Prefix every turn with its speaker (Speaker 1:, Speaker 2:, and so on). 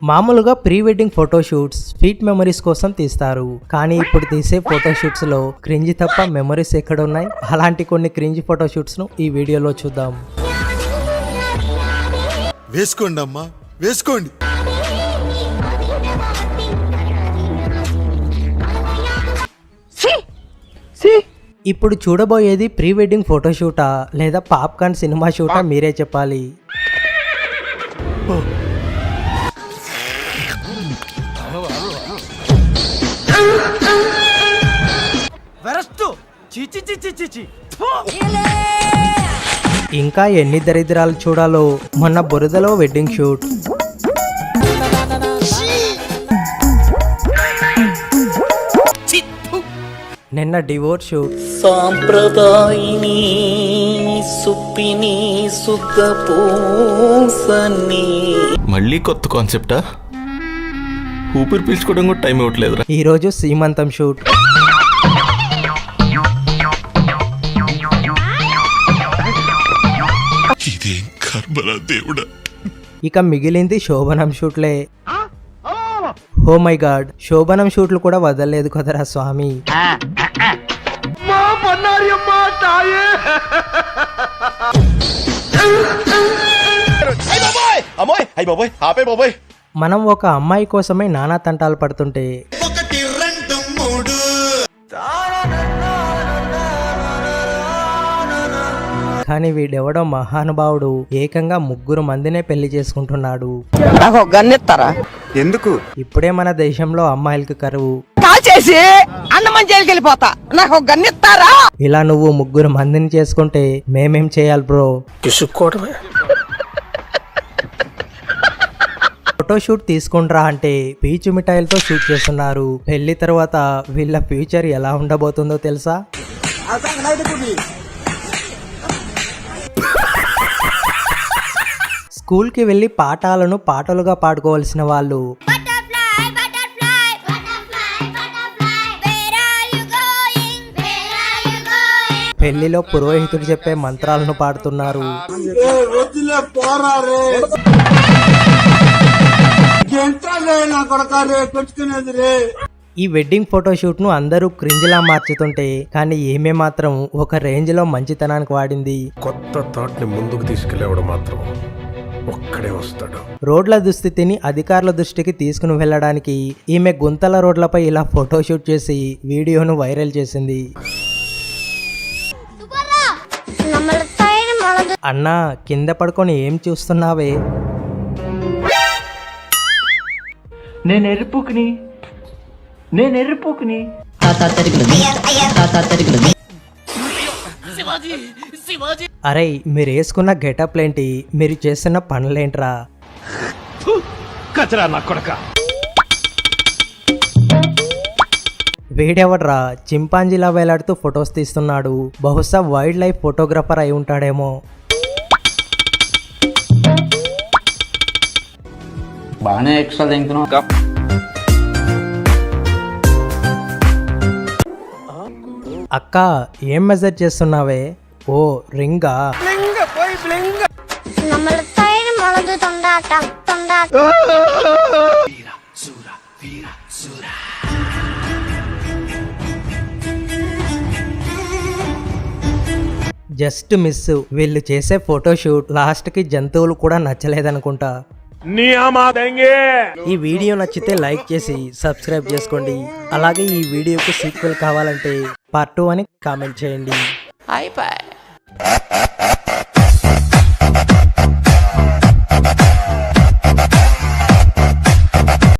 Speaker 1: మామూలుగా pre wedding photoshoots sweet memories కోసం తీస్తారు. కానీ ఇప్పుడు తీసే ఫోటోషూట్స్ లో క్రింజ్ తప్ప మెమరీస్ ఎక్కడ ఉన్నాయి? అలాంటి కొన్ని క్రింజ్ ఫోటోషూట్స్ ను ఈ వీడియోలో చూద్దాం.
Speaker 2: వేసుకోండి అమ్మా, వేసుకోండి.
Speaker 1: ఇప్పుడు చూడబోయేది ప్రీ వెడ్డింగ్ ఫోటోషూటా లేదా పాప్కార్న్ సినిమా షూటా మీరే చెప్పాలి. ఇంకా ఎన్ని దరిద్రాలు చూడాలో. మొన్న బురదలో వెడ్డింగ్ షూట్, నిన్న డివోర్స్ షూట్,
Speaker 3: సాంప్రదాయిని సుప్పిని సుఖపూసని.
Speaker 4: మళ్ళీ కొత్త కాన్సెప్టా? ఊపిరి పీల్చుకోవడం కూడా టైం ఇవ్వట్లేదు.
Speaker 1: ఈరోజు సీమంతం షూట్.
Speaker 2: ఇదేం కర్మరా దేవుడా.
Speaker 1: ఇక మిగిలింది శోభనం షూట్లే. ఓ మై గాడ్, శోభనం షూట్లు కూడా వదలలేదు కదరా స్వామి. మనం ఒక అమ్మాయి కోసమే నానా తంటాలు పడుతుంటే కానీ వీడెవడో మహానుభావుడు ఏకంగా 3 మందినే పెళ్లి చేసుకుంటున్నాడు.
Speaker 5: ఎందుకు?
Speaker 1: ఇప్పుడే మన దేశంలో అమ్మాయిలకి కరువు. ఇలా నువ్వు 3 మందిని చేసుకుంటే మేమేం చేయాలి బ్రో? ఫోటోషూట్ తీసుకుంట్రా అంటే పీచు మిఠాయిలతో షూట్ చేస్తున్నారు. పెళ్లి తర్వాత వీళ్ళ ఫ్యూచర్ ఎలా ఉండబోతుందో తెలుసా? స్కూల్కి వెళ్ళి పాఠాలను పాటలుగా పాడుకోవాల్సిన వాళ్ళు పెళ్లిలో పురోహితుడు చెప్పే మంత్రాలను పాడుతున్నారు. ఈ వెడ్డింగ్ ఫోటోషూట్ ను అందరూ క్రింజ్లా మార్చుతుంటే కానీ ఈమె మాత్రం ఒక రేంజ్ లో మంచితనానికి వాడింది.
Speaker 6: కొత్త థాట్ ని ముందుకు తీసుకెళ్లేవాడు మాత్రం ఒక్కడే వస్తాడు.
Speaker 1: రోడ్ల దుస్థితిని అధికారుల దృష్టికి తీసుకుని వెళ్ళడానికి ఈమె గుంతల రోడ్లపై ఇలా ఫోటోషూట్ చేసి వీడియోను వైరల్ చేసింది. అన్నా, కింద పడుకొని ఏం చూస్తున్నావే?
Speaker 7: నేను ఎరుపుకుని
Speaker 1: అరే, మీరు వేసుకున్న గెటప్ లేంటి, మీరు చేస్తున్న పనులేంట్రా? వీడెవడ్రా చింపాంజీలా వేలాడుతూ ఫొటోస్ తీస్తున్నాడు? బహుశా వైల్డ్ లైఫ్ ఫోటోగ్రాఫర్ అయి ఉంటాడేమో.
Speaker 3: బాగానే ఎక్స్ట్రా తింటున్నావు.
Speaker 1: అక్క, ఏం మెజర్ చేస్తున్నావే? ఓ రింగా? Just miss. వీళ్ళు చేసే ఫోటోషూట్ లాస్ట్ కి జంతువులు కూడా నచ్చలేదనుకుంటా. ఈ వీడియో నచ్చితే లైక్ చేసి సబ్స్క్రైబ్ చేసుకోండి. అలాగే ఈ వీడియోకి సీక్వెల్ కావాలంటే పార్ట్ 2 అని కామెంట్ చేయండి.